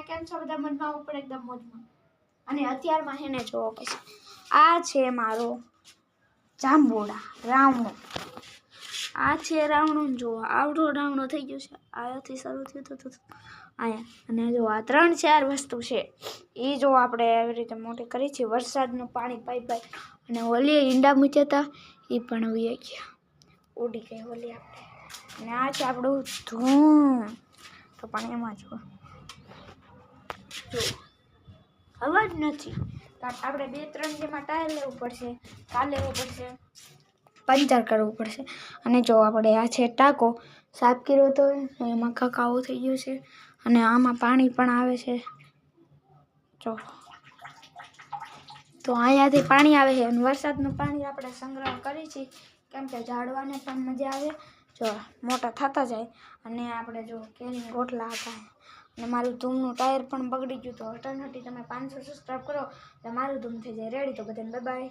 કેમ છો બધા મનમાં ઉપર એકદમ મોજમાં અને અત્યારમાં હેને જોવો પછી આ છે મારો જાંબુડા રાવણો આ છે રાવણો જો આવડો રાવણો થઈ ગયો છે આયાથી શરૂ થયું તો આયા અને જો આ 3-4 વસ્તુ છે એ જો આપણે આવી રીતે મોટી કરી છે વરસાદનું પાણી પાઈ અને ઓલી ઈંડા મૂક્યા હતા એ પણ ઉઈ ગયા ઉડી ગઈ ઓલી આપણે અને આ છે આપણું ધૂમ તો પણ એમાં જો હવા જ નથી આપણે 2-3 જેમાં ટાયર લેવું પડશે કાર લેવું પડશે પંચર કરવું પડશે અને જો આપણે આ છે ટાંકો સાફ કર્યો તો એમાં કકાઓ થઈ ગયો છે અને આમાં પાણી પણ આવે છે જો તો અહીંયાથી પાણી આવે છે અને વરસાદનું પાણી આપણે સંગ્રહ કરી છીએ કેમ કે ઝાડવાને પણ મજા આવે જો મોટા થતા જાય અને આપણે જો કેરી રોટલા હતા અને મારું ધૂમનું ટાયર પણ બગડી ગયું તો હટાનહટી તમે 500 સબસ્ક્રાઈબ કરો એટલે મારું ધૂમ થઈ જાય રેડી તો બધાને બાય બાય